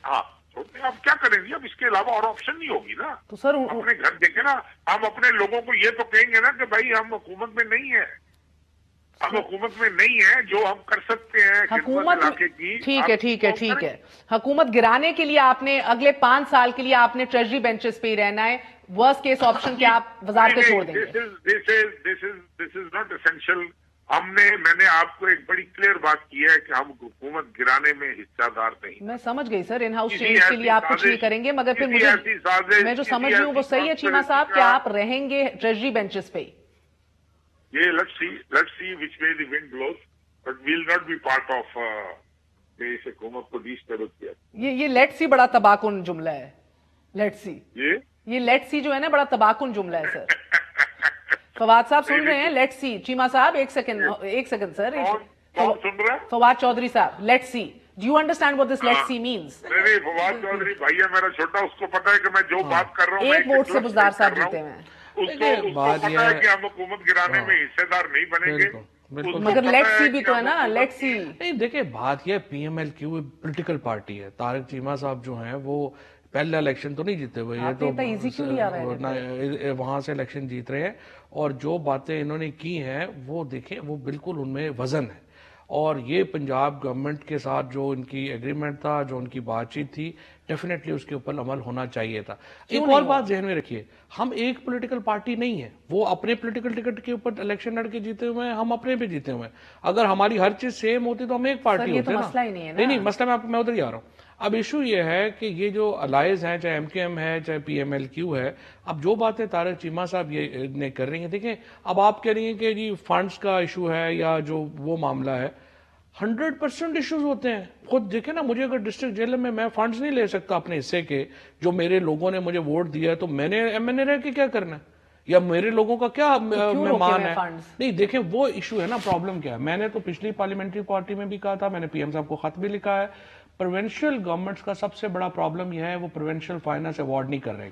हाँ, अब क्या करेंगे? अब इसके अलावा और ऑप्शन नहीं होगी ना। तो सर अपने घर देखे ना, हम अपने लोगों को ये तो कहेंगे ना कि भाई हम हुकूमत में नहीं है, हम हुकूमत में नहीं है, जो हम कर सकते हैं हुकूमत की। ठीक है। हुकूमत गिराने के लिए आपने अगले 5 साल के लिए आपने ट्रेजरी बेंचेस पे ही रहना है, वर्स्ट केस ऑप्शन के आप वजारतें छोड़ देंगे? दिस इज नॉट एसेंशियल मैंने आपको एक बड़ी क्लियर बात की है कि हम हुकूमत गिराने में हिस्सेदार नहीं। मैं समझ गई सर, इन हाउस किसी चेंज के ऐसी लिए आप कुछ नहीं साजिश- करेंगे, मगर फिर किसी ऐसी मुझे साजिश- मैं जो किसी समझ रही हूँ वो ऐसी सही है चीमा conspiracy साहब कि का- आप रहेंगे ट्रेजरी बेंचेस पे ही। ये let's see which way the wind blows, but we'll not be part of इस हुकूमत को डिस्टेबल किया। ये लेट्स सी बड़ा तबाकुन जुमला है। लेट्स सी, ये लेट्स सी जो है ना बड़ा तबाकुन जुमला है सर। फवाद साहब सुन रहे हैं? Let's see. चीमा साहब एक सेकंड सर। कौन सुन रहा है? फवाद चौधरी साहब, let's see, do you understand what this let's see means? नहीं, फवाद चौधरी भैया मेरा छोटा, उसको पता है कि मैं जो बात कर रहा हूँ एक वोट से बुज़दार साहब जीते हैं। उसको पता है कि हम हुकूमत गिराने में हिस्सेदार नहीं बनेंगे। उसको मगर पता लेट्स सी है भी कि तो है हम ना, हुकूमत- लेट्स सी। नहीं देखिए, बात यह PMLQ पॉलिटिकल पार्टी है। तारक चीमा साहब जो हैं वो पहला इलेक्शन तो नहीं जीते हुए, ये आपने तो इतना easy क्यों लिया हुआ है? वहां से इलेक्शन जीत रहे हैं, और जो बातें इन्होंने की हैं वो देखें, वो बिल्कुल उनमें वजन है। और ये पंजाब गवर्नमेंट के साथ जो इनकी एग्रीमेंट था, जो उनकी बातचीत थी, डेफिनेटली उसके ऊपर अमल होना चाहिए था। एक और बात ध्यान में रखिए, हम एक पॉलिटिकल पार्टी नहीं है। वो अपने पॉलिटिकल टिकट के ऊपर इलेक्शन लड़के जीते हुए हैं, हम अपने पे जीते हुए हैं। अगर हमारी हर चीज सेम होती तो हम एक पार्टी ये होते तो ना। मसला ही नहीं है ना। नहीं, मसला मैं उधर ही आ रहा हूँ। अब इशू ये है कि ये जो अलायंस है, चाहे MKM है, चाहे PMLQ है, अब जो बातें तारक चीमा साहब ये ने कर रही हैं, देखें अब आप कह रही हैं कि जी फंड्स का इशू है या जो वो मामला है, 100% इश्यूज होते हैं। खुद देखे ना, मुझे अगर डिस्ट्रिक्ट जेल में मैं फंड्स नहीं ले सकता अपने हिस्से के, जो मेरे लोगों ने मुझे वोट दिया है, तो मैंने MNA रह के क्या करना है, या मेरे लोगों का क्या मेहमान है? नहीं देखें, वो इशू है ना। प्रॉब्लम क्या है, मैंने तो पिछली पार्लियामेंट्री पार्टी में भी कहा था, मैंने PM साहब को खत भी लिखा है, प्रोविंशियल गवर्नमेंट्स का सबसे बड़ा प्रॉब्लम यह है वो प्रोविंशियल फाइनेंस अवार्ड नहीं कर रहे।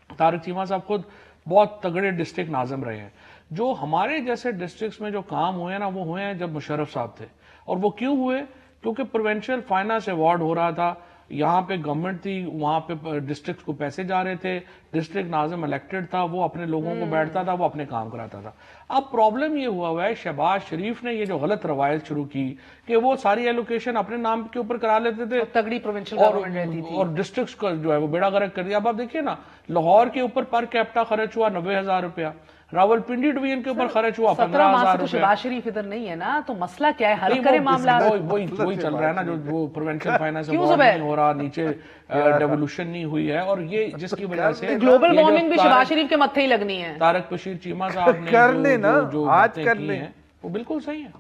तारक चीमा साहब खुद बहुत तगड़े डिस्ट्रिक्ट नाज़िम रहे हैं। जो हमारे जैसे डिस्ट्रिक्ट्स में जो काम हुए ना, वो हुए हैं जब मुशर्रफ साहब थे। और वो क्यों हुए? क्योंकि प्रोविंशियल फाइनेंस अवार्ड हो रहा था, यहाँ पे गवर्नमेंट थी, वहाँ पे डिस्ट्रिक्ट को पैसे जा रहे थे, डिस्ट्रिक्ट नाज़िम इलेक्टेड था, वो अपने लोगों को बैठता था, वो अपने काम कराता था। अब प्रॉब्लम ये हुआ है, शहबाज शरीफ ने ये जो गलत रवायत शुरू की कि वो सारी एलोकेशन अपने नाम के ऊपर करा लेते थे, तगड़ी प्रोविंशियल गवर्नमेंट रहती थी, और डिस्ट्रिक्ट्स का जो है वो बेड़ा गर्क कर दिया। अब आप देखिए ना, लाहौर के ऊपर पर कैपिटा खर्च हुआ 90,000 रुपया, रावलपिंडी डिवीजन के ऊपर खर्च हुआ 15,000 रुपया। शहबाज शरीफ इधर नहीं है ना, तो मसला क्या है? हल करे मामला। वही चल रहा है ना, जो वो प्रोविंशियल फाइनेंस नहीं हो रहा, नीचे डेवोल्यूशन नहीं हुई है, और ये जिसकी वजह से ग्लोबल वार्मिंग भी शहबाज शरीफ के मत्थे ही लगनी है। तारक बशीर चीमा साहब ने कर ले ना, जो आज बातें कर की ले। हैं वो बिल्कुल सही है।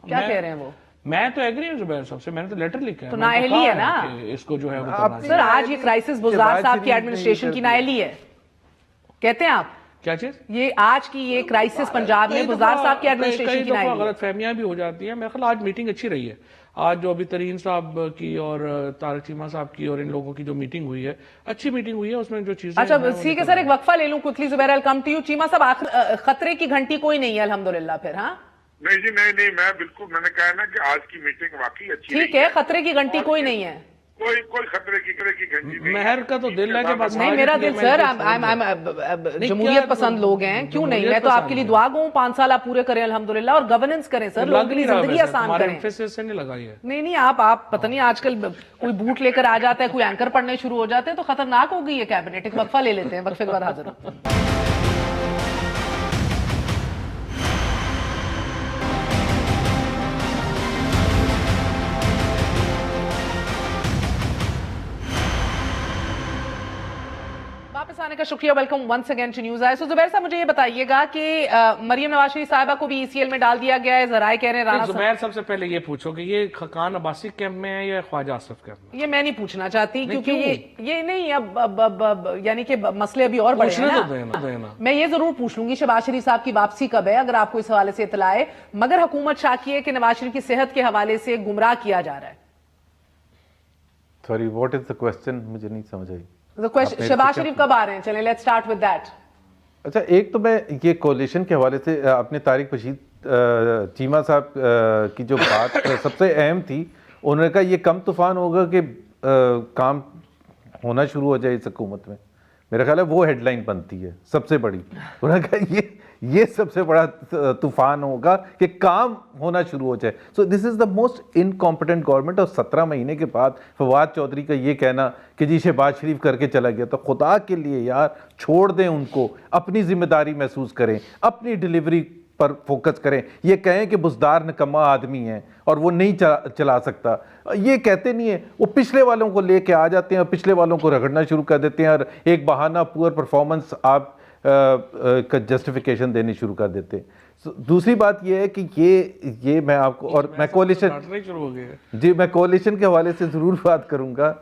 क्या कह रहे हैं वो? मैं तो एग्री हूं जुबैर साहब से, मैंने तो लेटर लिखा है, तो मैंने नाअहली है कहा ना कि इसको जो है वो करना सर। चाहिए। आज ये क्राइसिस बुज़दार साहब की एडमिनिस्ट्रेशन की नाअहली है, कहते हैं आप? क्या चीज? ये आज की ये क्राइसिस पंजाब में बुज़दार साहब की एडमिनिस्ट्रेशन की नाअहली है। गलत फहमियां भी हो जाती हैं। मेरे ख्याल आज मीटिंग अच्छी रही है। आज जो अभी तरीन साहब की और तारक चीमा साहब की और इन लोगों की जो मीटिंग हुई है, अच्छी मीटिंग हुई है। उसमें जो चीजें अच्छा ठीक है सर, एक वक्फा ले लूं quickly. Zubair I come to you. Cheema sahab, खतरे की घंटी कोई नहीं है अल्हम्दुलिल्लाह फिर? हाँ नहीं जी, नहीं, मैं बिल्कुल, मैंने कहा ना कि आज की मीटिंग वाकई अच्छी ठीक है, खतरे की घंटी कोई नहीं है। कोई खतरे की घंटी नहीं। महर का तो दिल है कि बस नहीं, मेरा दिल सर, जमहूरियत पसंद लोग हैं, क्यों नहीं? मैं तो आपके लिए दुआ गो 5 साल आप पूरे करें अल्हम्दुलिल्लाह, और गवर्नेंस करें सर, लोगों की जिंदगी आसान करें। से नहीं लगाई है। नहीं, आप पता नहीं आजकल कोई बूट लेकर आ जाता है, कोई एंकर पढ़ने शुरू हो जाते हैं, तो खतरनाक हो गई है कैबिनेट। एक वक्फा ले लेते हैं, वक्फे के बाद हाजिर हूं। वापस आने का शुक्रिया। Welcome once again to News I. So Zubair sahab, मुझे ये बताइएगा कि मरियम नवाज शरीफ साहिबा को भी ECL में डाल दिया गया है, जराए कह रहे हैं। जुबैर, सबसे पहले ये पूछो कि ये खान अब्बासी कैंप में है या ख्वाजा आसिफ कैंप में? ये मैं नहीं पूछना चाहती, क्योंकि ये नहीं, अब यानी कि मसले अभी और बड़े हैं ना। मैं ये जरूर पूछ लूंगी शहबाज शरीफ साहब की वापसी कब है, अगर आपको इस हवाले से इतला है। मगर हुकूमत शाकी है कि नवाज शरीफ की सेहत के हवाले से गुमराह किया जा रहा है। Sorry, what is the question? मुझे नहीं समझ आई। शहबाज शरीफ कब आ रहे हैं? चलें, लेट्स स्टार्ट विद दैट। अच्छा, एक तो मैं ये कोalition के हवाले से अपने तारिक बशीर चीमा साहब की जो बात सबसे अहम थी, उन्होंने कहा ये कम तूफान होगा कि काम होना शुरू हो जाए इस हुकूमत में। मेरा ख्याल है वो हेडलाइन बनती है सबसे बड़ी। उन्होंने कहा ये सबसे बड़ा तूफान होगा कि काम होना शुरू हो जाए। So this is the most incompetent government. और 17 महीने के बाद फवाद चौधरी का ये कहना कि जी शहबाज शरीफ करके चला गया, तो खुदा के लिए यार छोड़ दें उनको, अपनी जिम्मेदारी महसूस करें, अपनी डिलीवरी پر فوکس کریں. یہ کہیں کہ بزدار نکما آدمی ہیں اور وہ نہیں چلا سکتا, یہ کہتے نہیں ہیں. وہ پچھلے والوں کو لے کے آ جاتے ہیں اور پچھلے والوں کو رگڑنا شروع کر دیتے ہیں اور ایک بہانہ پور پرفارمنس آپ کا جسٹیفیکیشن دینی شروع کر دیتے ہیں. دوسری بات یہ ہے کہ یہ میں آپ کو, اور میں کولیشن کے حوالے سے ضرور بات کروں گا.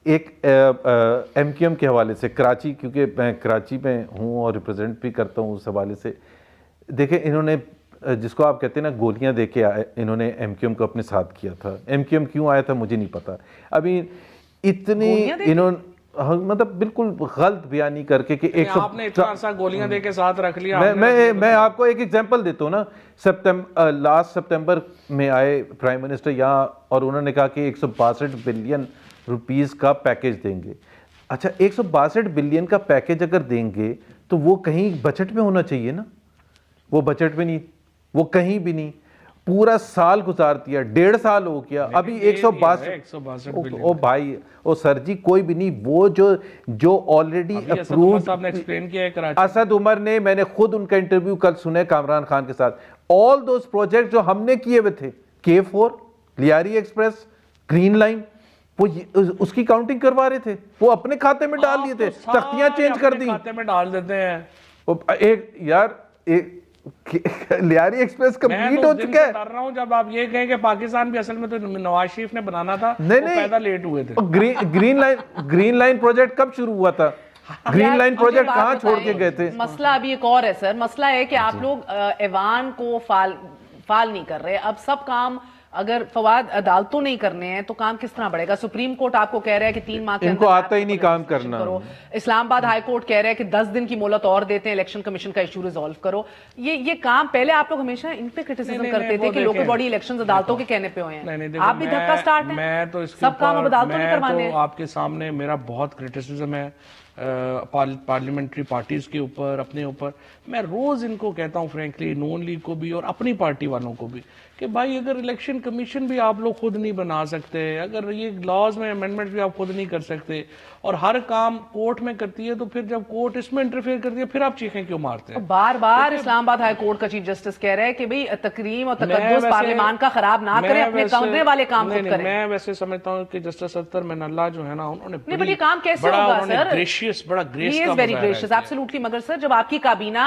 ایک ایم کیو ایم کے حوالے سے کراچی, کیونکہ میں کراچی میں ہوں اور ریپرزینٹ بھی کرتا ہوں, اس حوالے سے دیکھیں انہوں نے جس کو آپ کہتے ہیں نا گولیاں دے کے آئے, انہوں نے ایم کیو ایم کو اپنے ساتھ کیا تھا. ایم کیو ایم کیوں آیا تھا مجھے نہیں پتا. ابھی اتنی انہوں مطلب بالکل غلط بیانی کر کے کہ آپ نے اتنا عرصہ گولیاں دے کے ساتھ رکھ لیا. میں آپ کو ایک ایگزامپل دیتا ہوں نا. لاسٹ سپٹمبر میں آئے پرائم منسٹر یہاں اور انہوں نے کہا کہ 162 بلین روپیز کا پیکیج دیں گے. اچھا 162 بلین کا پیکیج اگر دیں گے تو وہ کہیں بجٹ میں ہونا چاہیے نا. وہ بجٹ میں نہیں, وہ کہیں بھی نہیں. پورا سال گزار دیا, 1.5 سال ہو گیا, ابھی 162 او بھائی او سر جی کوئی بھی نہیں. وہ جو آلریڈی اپرووڈ اسد عمر نے, میں نے خود ان کا انٹرویو کل سنا ہے کامران خان کے ساتھ, آل دوز پروجیکٹ جو ہم نے کیے ہوئے تھے, K4, Lyari express, green line, وہ اس کی کاؤنٹنگ کروا رہے تھے, وہ اپنے کھاتے میں ڈال لیے تھے, تختیاں چینج کر دی. کھاتے میں ڈال دیتے ہیں. ایک یار لیاری ایکسپریس کمپلیٹ ہو چکا ہے. ڈر رہا ہوں جب آپ یہ کہیں کہ پاکستان بھی اصل میں تو نواز شریف نے بنانا تھا, پیدا لیٹ ہوئے تھے. گرین لائن پروجیکٹ کب شروع ہوا تھا؟ گرین لائن پروجیکٹ کہاں چھوڑ کے گئے تھے؟ مسئلہ ابھی ایک اور ہے سر. مسئلہ ہے کہ آپ لوگ ایوان کو فعال نہیں کر رہے. اب سب کام اگر فواد عدالتوں نہیں کرنے ہیں تو کام کس طرح بڑھے گا؟ سپریم کورٹ آپ کو کہہ رہا ہے کہ 3 ماہ کے ان کو آتا ہی نہیں کام کرنا. اسلام آباد ہائی کورٹ کہہ رہا ہے کہ 10 دن کی مہلت اور دیتے ہیں, الیکشن کمیشن کا ایشو ریزالو کرو. یہ کام پہلے آپ لوگ ہمیشہ ان پہ کرٹیسزم کرتے تھے کہ لوکل باڈی الیکشنز عدالتوں کے کہنے پہ ہوئے ہیں. آپ بھی دھکا سٹارٹ ہیں, میں تو سب کام اب عدالتوں نے کروانے ہیں. آپ کے سامنے میرا بہت کرٹیسزم ہے پارلیمنٹری پارٹیز کے اوپر, اپنے اوپر. میں روز ان کو کہتا ہوں فرینکلی, نون لیگ کو بھی اور اپنی پارٹی والوں کو بھی, کہ بھائی اگر الیکشن کمیشن بھی آپ لوگ خود نہیں بنا سکتے, اگر یہ لاز میں امینڈمنٹ بھی آپ خود نہیں کر سکتے, اور ہر کام کورٹ میں کرتی ہے, تو پھر جب کورٹ اس میں انٹرفیئر کرتی ہے پھر آپ چیخیں کیوں مارتے ہیں؟ بار بار اسلام آباد ہائی کورٹ کا چیف جسٹس کہہ رہا ہے کہ بھئی تکریم اور تقدس پارلیمان کا خراب نہ کریں, اپنے کرنے والے کام خود کریں. میں ویسے سمجھتا ہوں کہ جسٹس اختر من اللہ جو ہے نا, انہوں نے نہیں, بٹ یہ کام کیسے ہوگا سر؟ بڑا گریس کا مظاہرہ ہے. مگر سر جب آپ کی کابینہ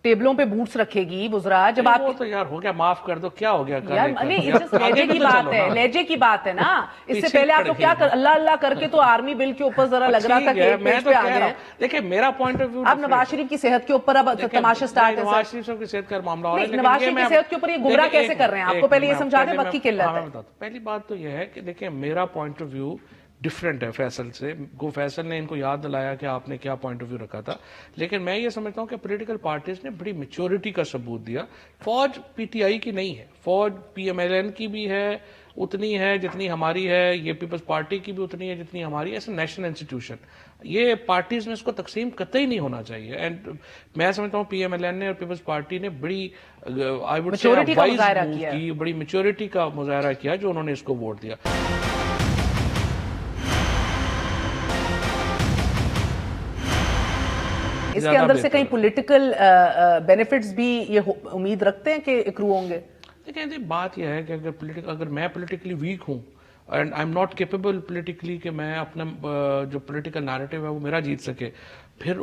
ٹیبلوں پہ بوٹس رکھے گی وزراء, جب آپ وہ تو یار ہو گیا, معاف کر دو, کیا ہو گیا؟ لہجے کی بات ہے, لہجے کی بات ہے نا. اس سے پہلے آپ لوگ کیا اللہ اللہ کر کے تو آرمی بل کے اوپر ذرا لگ رہا تھا کہ ایک پیج پہ آ گئے. دیکھیں میرا پوائنٹ آف ویو, اب نواز شریف کی صحت کے اوپر اب تماشا سٹارٹ ہے. نواز شریف صاحب کی صحت کا معاملہ ہو رہا ہے, نواز شریف کی صحت کے اوپر یہ گمراہ کیسے کر رہے ہیں آپ کو پہلے یہ سمجھا دیں, وقت کی قلت ہے. پہلی بات تو یہ ہے کہ دیکھیں میرا پوائنٹ آف ویو ڈفرینٹ ہے فیصل سے. فیصل نے ان کو یاد دلایا کہ آپ نے کیا پوائنٹ آف ویو رکھا تھا, لیکن میں یہ سمجھتا ہوں کہ پولیٹیکل پارٹیز نے بڑی میچورٹی کا ثبوت دیا. فوج پی ٹی آئی کی نہیں ہے, فوج پی ایم ایل این کی بھی ہے اتنی ہے جتنی ہماری ہے, یہ پیپلز پارٹی کی بھی اتنی ہے جتنی ہماری ہے. ایسے نیشنل انسٹیٹیوشن, یہ پارٹیز میں اس کو تقسیم قطعی نہیں ہونا چاہیے. اینڈ میں سمجھتا ہوں پی ایم ایل این نے اور پیپلز پارٹی نے بڑی بڑی میچورٹی کا مظاہرہ کیا جو انہوں نے اس کو ووٹ دیا. اس کے اندر سے کہیں پولیٹیکل بینیفٹس بھی یہ امید رکھتے ہیں کہ اکرو ہوں گے؟ دیکھیں بات یہ ہے کہ اگر میں پولیٹیکلی ویک ہوں and I am not capable politically کہ میں اپنا جو پولیٹیکل نیریٹو ہے وہ میرا جیت سکے, پھر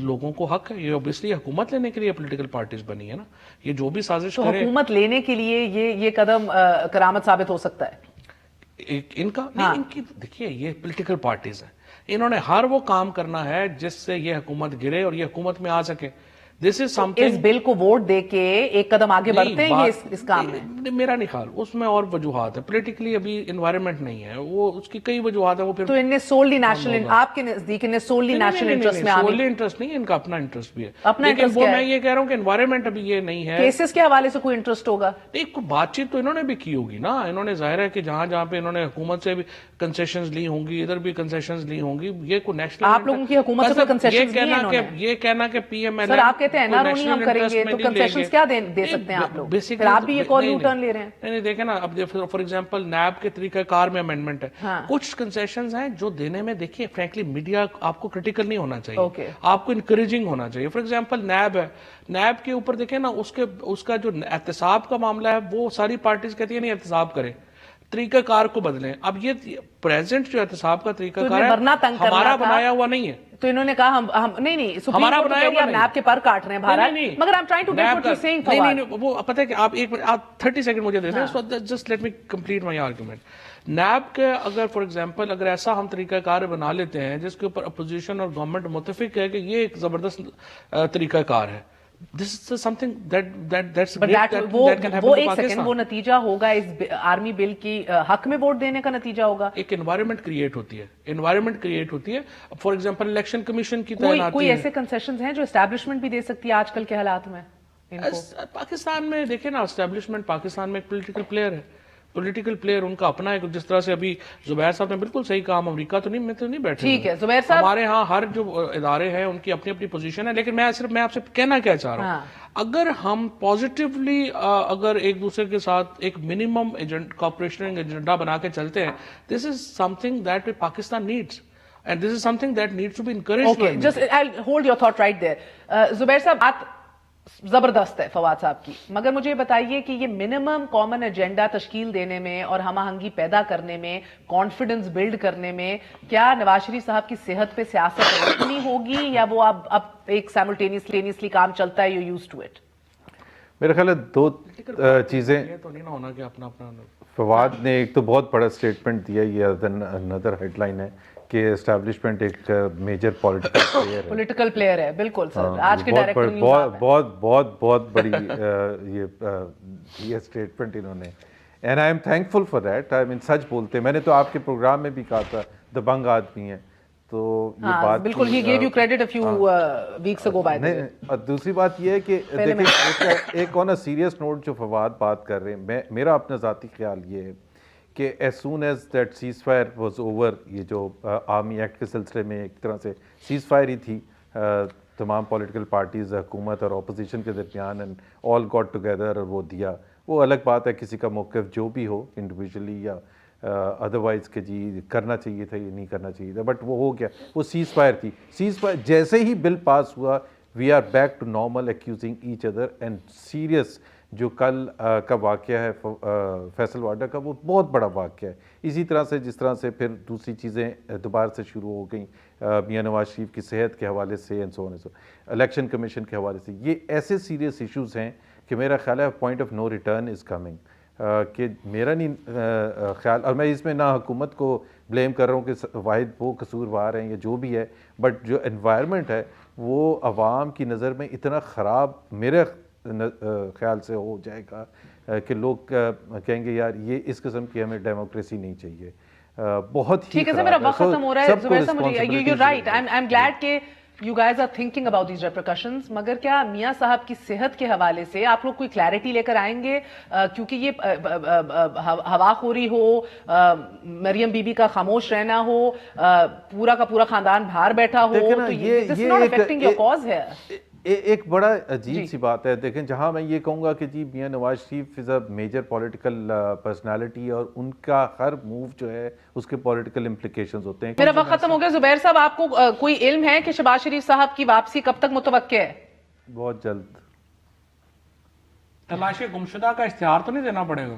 لوگوں کو حق ہے. یہ اوبیسلی حکومت لینے کے لیے پولیٹیکل پارٹیز بنی ہے نا, یہ جو بھی سازش کرے. حکومت لینے کے لیے یہ قدم کرامت ثابت ہو سکتا ہے ان کا. نہیں, ان کی دیکھیے یہ پولیٹیکل پارٹیز ہیں, انہوں نے ہر وہ کام کرنا ہے جس سے یہ حکومت گرے اور یہ حکومت میں آ سکے. دس از سم تھنگ. اس بل کو ووٹ دے کے ایک قدم آگے بڑھتے ہیں اس کام میں؟ میرا نہیں خیال, اس میں اور وجوہات ہیں. پولیٹیکلی ابھی انوائرمنٹ نہیں ہے, وہ اس کی کئی وجوہات ہیں. وہ پھر تو ان نے سوللی نیشنل, آپ کے نزدیک ان نے سوللی نیشنل انٹرسٹ میں سوللی انٹرسٹ نہیں, ان کا اپنا انٹرسٹ بھی ہے. اپنا لیکن وہ میں یہ کہہ رہا ہوں کہ انوائرمنٹ ابھی یہ نہیں ہے. کیسز کے حوالے سے کوئی انٹرسٹ ہوگا؟ ایک بات چیت تو انہوں نے بھی کی ہوگی نا. انہوں نے ظاہر ہے کہ جہاں پہ انہوں نے حکومت سے بھی کنسیشنز لی ہوں گی, ادھر بھی کنسیشنز لی ہوں گی. یہ کوئی نیشنل, آپ لوگوں کی حکومت سے کوئی کنسیشنز نہیں ہے. یہ کہنا کہ پی ایم ایل سر آپ کہتے تھے NRO نہیں ہم کریں گے, تو کنسیشنز کیا دے سکتے ہیں آپ لوگ؟ پھر آپ بھی ایک اور یو ٹرن لے رہے ہیں. نہیں دیکھیں نا, اب فار ایگزامپل نیب کے طریقہ کار میں امینڈمنٹ ہے, کچھ کنسیشنز ہیں جو دینے میں دیکھیے فرینکلی میڈیا آپ کو کرٹیکل نہیں ہونا چاہیے, آپ کو انکریجنگ ہونا چاہیے. فار ایگزامپل نیب ہے, نیب کے اوپر دیکھیں نا اس کا جو احتساب کا معاملہ ہے وہ ساری پارٹیز کہتی ہیں نہیں احتساب کریں, طریقہ کار کو بدلیں. اب یہ پریزنٹ جو احتساب کا طریقہ کار ہے ہمارا بنایا ہوا نہیں ہے, تو انہوں نے کہا ہم نہیں سپریم کورٹ کہہ رہی ہے نیب کے پر کاٹ رہے ہیں بھارت, مگر I'm trying to get what you're saying. نہیں وہ پتہ ہے کہ آپ 30 سیکنڈ مجھے دے دیں, just let me complete my argument. NAB کے اگر فار ایگزامپل اگر ایسا ہم طریقہ کار بنا لیتے ہیں جس کے اوپر اپوزیشن اور گورنمنٹ متفق ہے کہ یہ ایک زبردست طریقہ کار ہے, this is something that's great that can happen to Pakistan. وہ نتیجہ ہوگا اس آرمی بل کی حق میں ووٹ دینے کا نتیجہ ہوگا. ایک انوائرمنٹ کریٹ ہوتی ہے, فار ایگزامپل الیکشن کمیشن کی تعیناتی. کوئی ایسے کنسیشنز ہیں جو اسٹیبلشمنٹ بھی دے سکتی ہے آج کل کے حالات میں؟ پاکستان میں دیکھیں نا, اسٹیبلشمنٹ پاکستان میں ایک پولیٹیکل پلیئر ہے, پولیٹیکل پلیئر ان کا اپنا ہے. جس طرح سے ابھی زبیر صاحب نے بالکل صحیح کہا, امریکہ تو نہیں بیٹھے. ٹھیک ہے زبیر صاحب, ہمارے ہاں ہر جو ادارے ہیں ان کی اپنی اپنی پوزیشن ہے, لیکن میں آپ سے کہنا کیا چاہ رہا ہوں, اگر ہم پازیٹیولی اگر ایک دوسرے کے ساتھ ایک منیمم کوآپریشن ایجنڈا بنا کے چلتے ہیں, this is something that Pakistan needs and this is something that needs to be encouraged. Okay, just I hold your thought right there. Zubair sahab بات زبردست ہے فواد صاحب کی, مگر مجھے بتائیے کہ یہ منیمم کامن ایجنڈا تشکیل دینے میں اور ہم آہنگی پیدا کرنے میں, کانفیڈنس بلڈ کرنے میں, کیا نواز شریف صاحب کی صحت پہ سیاست رکھنی ہوگی, یا وہ اب ایک سائملٹینیسلی کام چلتا ہے, یو یوز ٹو اٹ؟ میرا خیال ہے دو چیزیں. تو نہیں نہ ہونا کہ اپنا فواد نے ایک تو بہت بڑا اسٹیٹمنٹ دیا, یہ اندر ہیڈ لائن ہے کہ اسٹیبلشمنٹ ایک میجر پولیٹیکل پلیئر ہے. بالکل سر, آج کے ڈائریکٹر بہت بڑی یہ اسٹیٹمنٹ انہوں نے, and I am thankful for that. I mean سچ بولتے, میں نے تو آپ کے پروگرام میں بھی کہا تھا دبنگ آدمی ہیں, تو یہ بات بالکل ہی give you credit a few weeks ago by the way. اور دوسری بات یہ ہے کہ دیکھیں ایک آن اے سیریس نوٹ جو فواد بات کر رہے ہیں, میرا اپنا ذاتی خیال یہ ہے کہ as soon as that cease fire was over, یہ جو آرمی ایکٹ کے سلسلے میں ایک طرح سے سیز فائر ہی تھی, تمام پولیٹیکل پارٹیز حکومت اور اپوزیشن کے درمیان, اینڈ آل گاٹ ٹوگیدر, اور وہ دیا. وہ الگ بات ہے کسی کا موقف جو بھی ہو انڈیویجولی یا ادروائز کہ جی کرنا چاہیے تھا یہ نہیں کرنا چاہیے تھا, بٹ وہ ہو گیا, وہ سیز فائر تھی. سیز فائر جیسے ہی بل پاس ہوا, we are back to normal accusing each other, and serious جو کل کا واقعہ ہے فیصل واڈا کا, وہ بہت بڑا واقعہ ہے. اسی طرح سے جس طرح سے پھر دوسری چیزیں دوبارہ سے شروع ہو گئیں میاں نواز شریف کی صحت کے حوالے سے, and so on and so, election commission کے حوالے سے. یہ ایسے سیریس ایشوز ہیں کہ میرا خیال ہے point of no return is coming. کہ میرا نہیں خیال, اور میں اس میں نہ حکومت کو بلیم کر رہا ہوں کہ واحد وہ قصوروار ہیں یا جو بھی ہے, بٹ جو انوائرمنٹ ہے وہ عوام کی نظر میں اتنا خراب میرے خیال سے ہو جائے گا کہ لوگ کہیں گے یار یہ اس قسم کی ہمیں ڈیموکریسی نہیں چاہیے. بہت ہی ٹھیک ہے, میرا وقت ختم ہو رہا ہے. زبیر صاحب مجھے you right, I am glad کہ you guys are thinking about these repercussions, مگر کیا میاں صاحب کی صحت کے حوالے سے آپ لوگ کوئی کلیئرٹی لے کر آئیں گے, کیونکہ یہ ہوا خوری ہو, مریم بی بی کا خاموش رہنا ہو, پورا کا پورا خاندان باہر بیٹھا ہو, تو this is not affecting your cause here. ایک بڑا عجیب سی بات ہے. دیکھیں جہاں میں یہ کہوں گا کہ جی میاں نواز شریف از اے میجر پولیٹیکل پرسنالٹی, اور ان کا ہر موو جو ہے اس کے پولیٹیکل امپلیکیشنز ہوتے ہیں. میرا وقت ختم ہو گیا. زبیر صاحب, آپ کو کوئی علم ہے کہ شہباز شریف صاحب کی واپسی کب تک متوقع ہے؟ بہت جلد. تلاش گمشدہ کا اشتہار تو نہیں دینا پڑے گا؟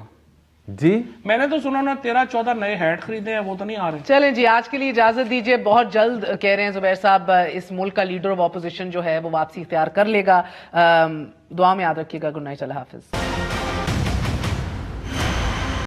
جی میں نے تو سنا نا 13-14 نئے ہیڈ خریدے ہیں, وہ تو نہیں آ رہے. چلیں جی, آج کے لیے اجازت دیجیے. بہت جلد کہہ رہے ہیں زبیر صاحب اس ملک کا لیڈر آف اپوزیشن جو ہے وہ واپسی اختیار کر لے گا. دعا میں یاد رکھیے گا. گڈ نائٹ, اللہ حافظ.